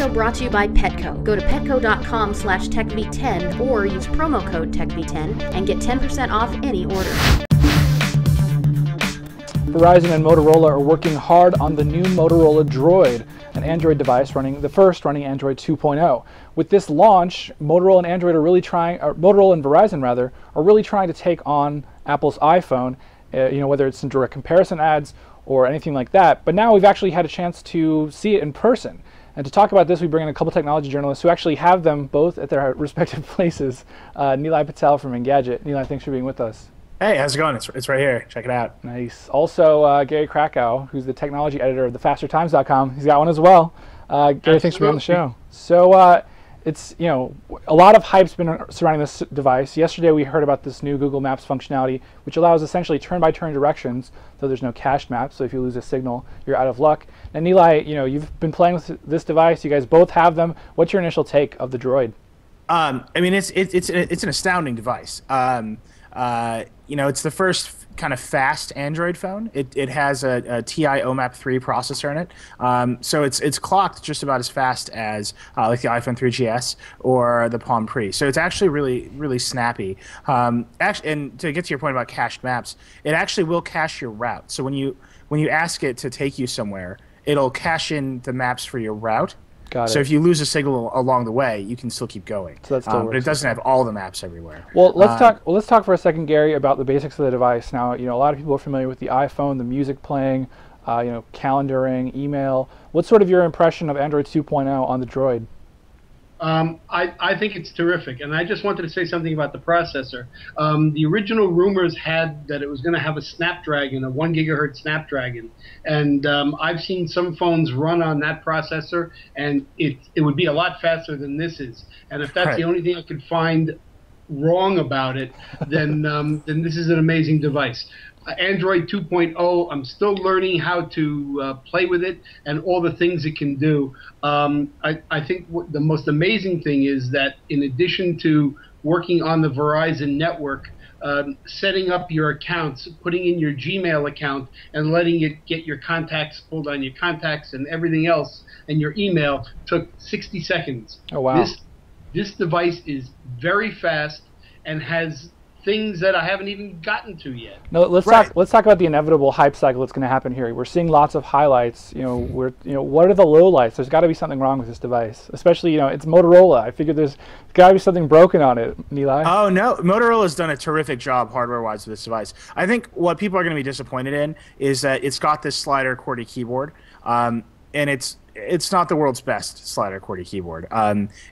show brought to you by Petco. Go to petco.com/techv10 or use promo code TechV10 and get 10% off any order. Verizon and Motorola are working hard on the new Motorola Droid, an Android device running Android 2.0. With this launch, Motorola and Verizon rather, are really trying to take on Apple's iPhone, whether it's in direct comparison ads or anything like that. But now we've actually had a chance to see it in person. And to talk about this, we bring in a couple technology journalists who actually have them both at their respective places. Nilay Patel from Engadget. Nilay, thanks for being with us. Hey, how's it going? It's right here. Check it out. Nice. Also, Gary Krakow, who's the technology editor of thefastertimes.com. He's got one as well. Gary, thanks for being on the show. So it's, a lot of hype's been surrounding this device. Yesterday we heard about this new Google Maps functionality, which allows essentially turn-by-turn directions, though there's no cached maps, so if you lose a signal, you're out of luck. And Nilay, you've been playing with this device. You guys both have them. What's your initial take of the Droid? It's an astounding device. It's the first kind of fast Android phone. It has a TI OMAP 3 processor in it, so it's clocked just about as fast as like the iPhone 3GS or the Palm Pre. So it's actually really snappy. And to get to your point about cached maps, it actually will cache your route. So when you ask it to take you somewhere, it'll cache in the maps for your route. So if you lose a signal along the way, you can still keep going. So that still works. But it doesn't have all the maps everywhere. Well, let's talk for a second, Gary, about the basics of the device. Now, a lot of people are familiar with the iPhone, the music playing, calendaring, email. What's sort of your impression of Android 2.0 on the Droid? I think it's terrific, and I just wanted to say something about the processor. The original rumors had that it was going to have a Snapdragon, a 1 gigahertz Snapdragon, and I've seen some phones run on that processor, and it would be a lot faster than this is. And if that's the only thing I could find wrong about it, then this is an amazing device. Android 2.0, I'm still learning how to play with it and all the things it can do. I think the most amazing thing is that in addition to working on the Verizon network, setting up your accounts, putting in your Gmail account and letting it get your contacts pulled on your contacts and everything else and your email took 60 seconds. Oh, wow. This device is very fast and has things that I haven't even gotten to yet. No, let's talk about the inevitable hype cycle that's going to happen here. We're seeing lots of highlights. What are the lowlights? There's got to be something wrong with this device, especially it's Motorola. I figured there's got to be something broken on it. Nilay? Oh no, Motorola's done a terrific job hardware-wise with this device. I think what people are going to be disappointed in is that it's got this slider QWERTY keyboard, and it's not the world's best slider QWERTY keyboard.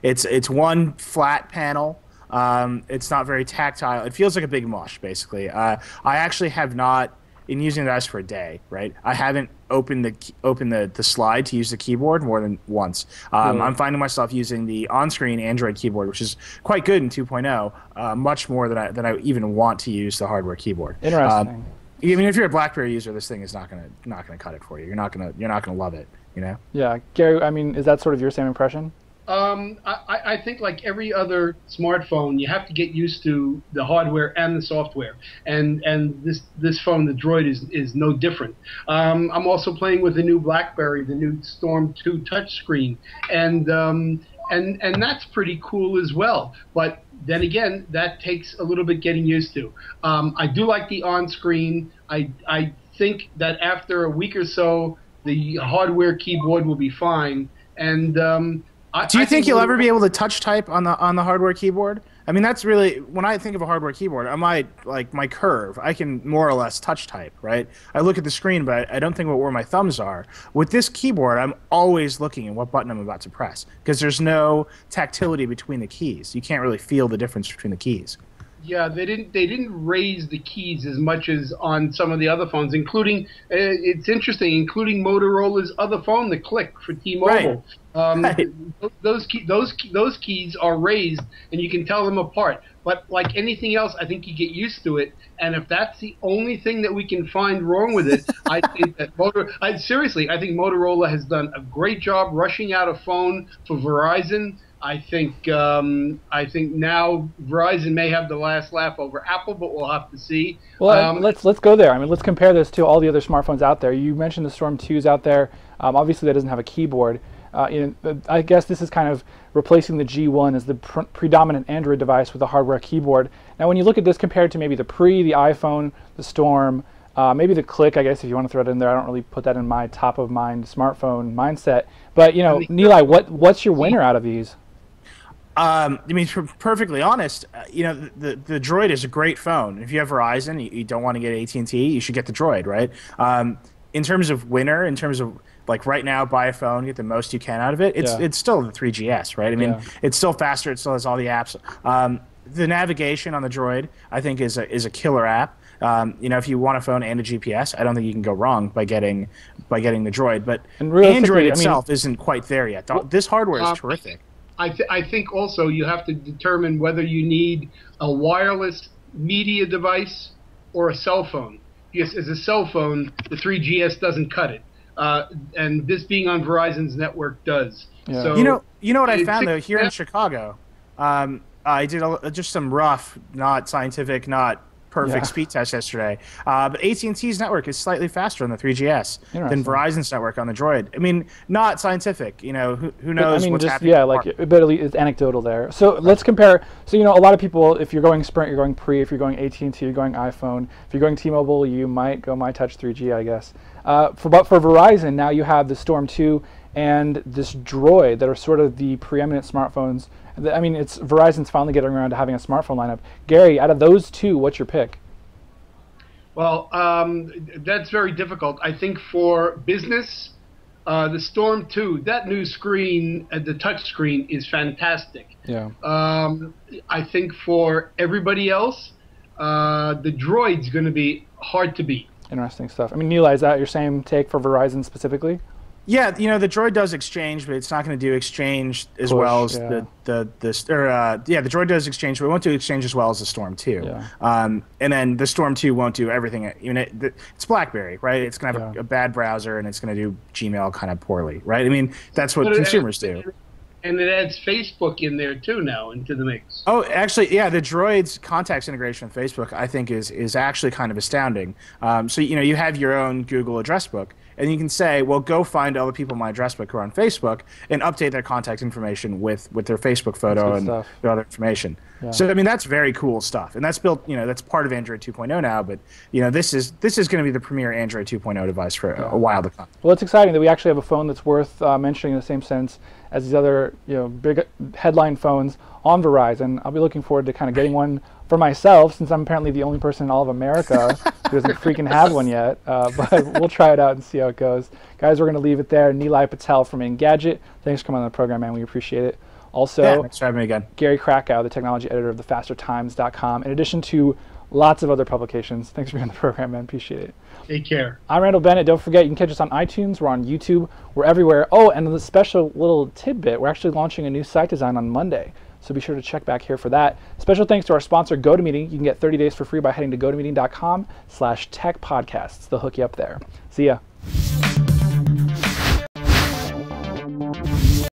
It's one flat panel. It's not very tactile. It feels like a big mush, basically. I actually have not, in using the device for a day, right? I haven't opened the slide to use the keyboard more than once. I'm finding myself using the on-screen Android keyboard, which is quite good in 2.0, much more than I even want to use the hardware keyboard. Interesting. If you're a BlackBerry user, this thing is not gonna cut it for you. You're not gonna love it. Yeah, Gary. Is that sort of your same impression? I think like every other smartphone, you have to get used to the hardware and the software, and this phone, the Droid, is no different. I'm also playing with the new BlackBerry, the new Storm 2 touchscreen, and that's pretty cool as well. But then again, that takes a little bit getting used to. I do like the on-screen. I think that after a week or so, the hardware keyboard will be fine, and do you think you'll ever be able to touch type on the hardware keyboard? That's really, when I think of a hardware keyboard, my curve, I can more or less touch type, right? I look at the screen, but I don't think about where my thumbs are. With this keyboard, I'm always looking at what button I'm about to press because there's no tactility between the keys. You can't really feel the difference between the keys. Yeah, they didn't raise the keys as much as on some of the other phones, including it's interesting, including Motorola's other phone, the Click for T-Mobile. Right. Those keys are raised, and you can tell them apart. But like anything else, I think you get used to it. And if that's the only thing that we can find wrong with it, I think that I think Motorola has done a great job rushing out a phone for Verizon. I think now Verizon may have the last laugh over Apple, but we'll have to see. Well, let's go there. Let's compare this to all the other smartphones out there. You mentioned the Storm 2s out there. Obviously, that doesn't have a keyboard. I guess this is kind of replacing the G1 as the predominant Android device with a hardware keyboard. Now, when you look at this compared to maybe the iPhone, the Storm, maybe the Click, I guess if you want to throw it in there, I don't really put that in my top of mind smartphone mindset. But Nilay, what's your winner out of these? I mean, to be perfectly honest, the Droid is a great phone. If you have Verizon, you don't want to get AT&T, you should get the Droid, right? In terms of winner, in terms of like right now, buy a phone, get the most you can out of it. It's still the 3GS, right? I mean, it's still faster. It still has all the apps. The navigation on the Droid, I think, is a killer app. If you want a phone and a GPS, I don't think you can go wrong by getting the Droid. But Android itself isn't quite there yet. This hardware is terrific. I think also you have to determine whether you need a wireless media device or a cell phone. Because as a cell phone, the 3GS doesn't cut it, and this being on Verizon's network does. Yeah. So you know what I found though here in Chicago, I did just some rough, not scientific, not perfect speed test yesterday. But AT&T's network is slightly faster on the 3GS than Verizon's network on the Droid. I mean, not scientific. Who knows what's happening? Yeah, but at least it's anecdotal there. So let's compare. So a lot of people, if you're going Sprint, you're going Pre. If you're going AT&T, you're going iPhone. If you're going T-Mobile, you might go MyTouch 3G, I guess. But for Verizon, now you have the Storm 2 and this Droid that are sort of the preeminent smartphones. I mean, it's Verizon's finally getting around to having a smartphone lineup. Gary, out of those two, what's your pick? Well, that's very difficult. I think for business, the Storm 2, that new screen, the touch screen, is fantastic. Yeah. I think for everybody else, the Droid's going to be hard to beat. Interesting stuff. I mean, Nilay, is that your same take for Verizon specifically? Yeah, the Droid does exchange, but it's not going to do exchange as well as the Droid does exchange, but it won't do exchange as well as the Storm 2. Yeah. And then the Storm 2 won't do everything. It's BlackBerry, right? It's going to have a bad browser, and it's going to do Gmail kind of poorly, right? I mean, that's what consumers do. And it adds Facebook in there too now into the mix. Oh, actually, yeah, the Droid's contacts integration with Facebook, I think, is actually kind of astounding. So you have your own Google address book, and you can say, well, go find other people in my address book who are on Facebook and update their contact information with their Facebook photo and their other information. Yeah. So I mean, that's very cool stuff, and that's built. That's part of Android 2.0 now. But this is going to be the premier Android 2.0 device for a while to come. Well, it's exciting that we actually have a phone that's worth mentioning in the same sense as these other big headline phones on Verizon. I'll be looking forward to kind of getting one for myself, since I'm apparently the only person in all of America who doesn't freaking have one yet. But we'll try it out and see how it goes. Guys, we're going to leave it there. Nilay Patel from Engadget. Thanks for coming on the program, man. We appreciate it. Also, thanks for having me again. Gary Krakow, the technology editor of thefastertimes.com, in addition to lots of other publications. Thanks for being on the program, man. Appreciate it. Take care. I'm Randall Bennett. Don't forget, you can catch us on iTunes. We're on YouTube. We're everywhere. Oh, and the special little tidbit, we're actually launching a new site design on Monday. So be sure to check back here for that. Special thanks to our sponsor, GoToMeeting. You can get 30 days for free by heading to gotomeeting.com/techpodcasts. They'll hook you up there. See ya.